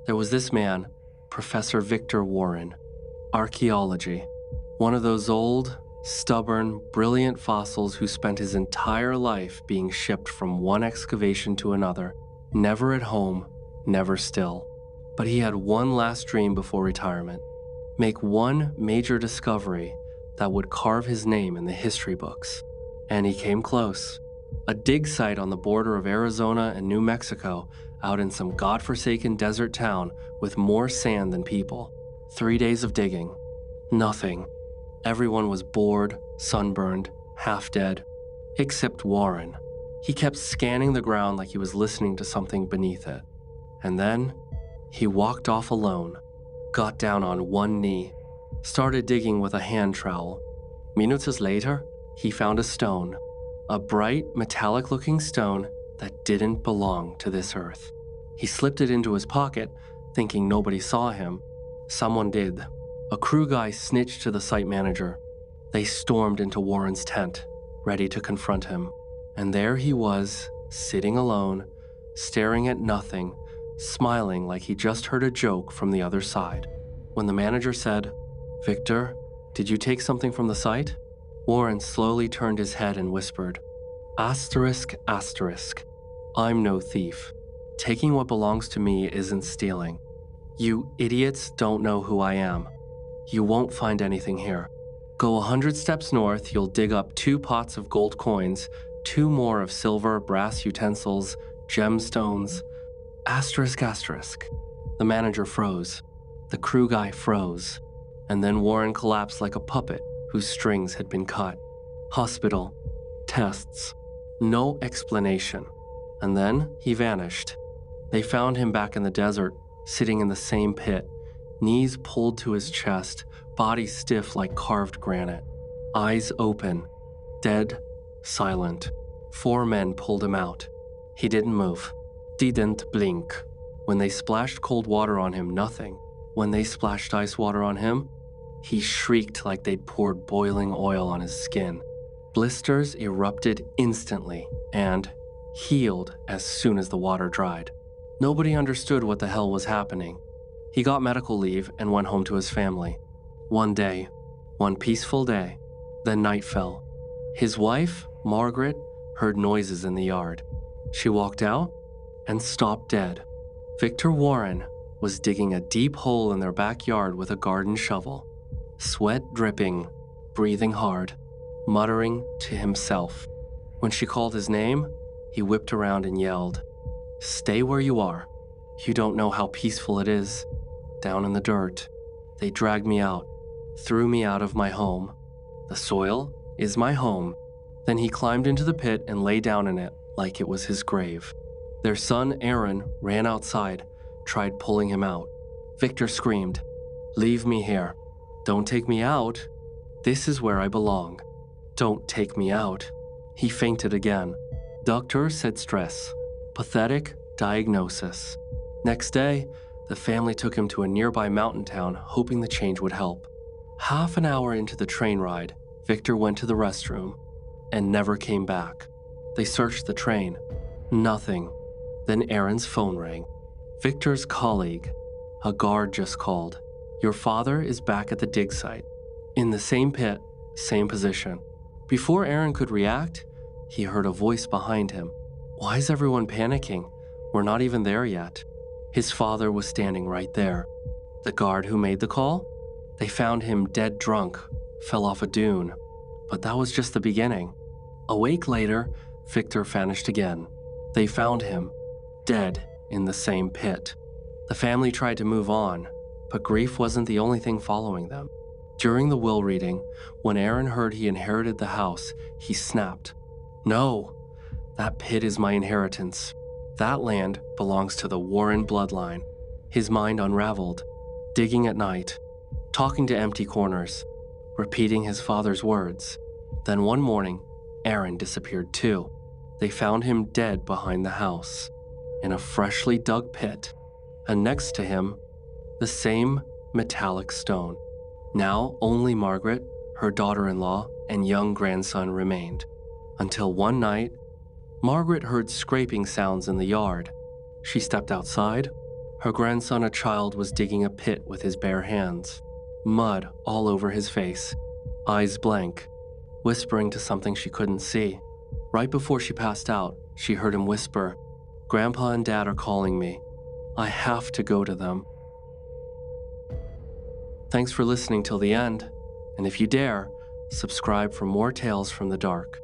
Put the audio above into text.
There was this man, Professor Victor Warren, archaeology, one of those old, stubborn, brilliant fossils who spent his entire life being shipped from one excavation to another, never at home, never still. But he had one last dream before retirement: make one major discovery that would carve his name in the history books. And he came close. A dig site on the border of Arizona and New Mexico, out in some godforsaken desert town with more sand than people. 3 days of digging. Nothing. Everyone was bored, sunburned, half dead. Except Warren. He kept scanning the ground like he was listening to something beneath it. And then, he walked off alone, got down on one knee, started digging with a hand trowel. Minutes later, he found a stone. A bright, metallic-looking stone that didn't belong to this earth. He slipped it into his pocket, thinking nobody saw him. Someone did. A crew guy snitched to the site manager. They stormed into Warren's tent, ready to confront him. And there he was, sitting alone, staring at nothing, smiling like he just heard a joke from the other side. When the manager said, "Victor, did you take something from the site?" Warren slowly turned his head and whispered, "Asterisk, asterisk. I'm no thief. Taking what belongs to me isn't stealing. You idiots don't know who I am. You won't find anything here. Go 100 steps north, you'll dig up 2 pots of gold coins, 2 more of silver, brass utensils, gemstones. Asterisk, asterisk." The manager froze. The crew guy froze. And then Warren collapsed like a puppet whose strings had been cut. Hospital. Tests. No explanation. And then he vanished. They found him back in the desert, sitting in the same pit, knees pulled to his chest, body stiff like carved granite, eyes open, dead, silent. 4 men pulled him out. He didn't move, didn't blink. When they splashed cold water on him, nothing. When they splashed ice water on him, he shrieked like they'd poured boiling oil on his skin. Blisters erupted instantly and healed as soon as the water dried. Nobody understood what the hell was happening. He got medical leave and went home to his family. One day, one peaceful day, then night fell. His wife, Margaret, heard noises in the yard. She walked out and stopped dead. Victor Warren was digging a deep hole in their backyard with a garden shovel. Sweat dripping, breathing hard, muttering to himself. When she called his name, he whipped around and yelled, "Stay where you are. You don't know how peaceful it is. Down in the dirt. They dragged me out, threw me out of my home. The soil is my home." Then he climbed into the pit and lay down in it like it was his grave. Their son, Aaron, ran outside, tried pulling him out. Victor screamed, "Leave me here. Don't take me out. This is where I belong. Don't take me out." He fainted again. Doctor said stress. Pathetic diagnosis. Next day, the family took him to a nearby mountain town, hoping the change would help. Half an hour into the train ride, Victor went to the restroom and never came back. They searched the train. Nothing. Then Aaron's phone rang. Victor's colleague. A guard just called. "Your father is back at the dig site. In the same pit, same position." Before Aaron could react, he heard a voice behind him. "Why is everyone panicking? We're not even there yet." His father was standing right there. The guard who made the call? They found him dead drunk, fell off a dune. But that was just the beginning. A week later, Victor vanished again. They found him, dead in the same pit. The family tried to move on, but grief wasn't the only thing following them. During the will reading, when Aaron heard he inherited the house, he snapped, "No, that pit is my inheritance. That land belongs to the Warren bloodline." His mind unraveled, digging at night, talking to empty corners, repeating his father's words. Then one morning, Aaron disappeared too. They found him dead behind the house, in a freshly dug pit, and next to him, the same metallic stone. Now only Margaret, her daughter-in-law, and young grandson remained. Until one night, Margaret heard scraping sounds in the yard. She stepped outside. Her grandson, a child, was digging a pit with his bare hands, mud all over his face, eyes blank, whispering to something she couldn't see. Right before she passed out, she heard him whisper, "Grandpa and Dad are calling me. I have to go to them." Thanks for listening till the end, and if you dare, subscribe for more tales from the dark.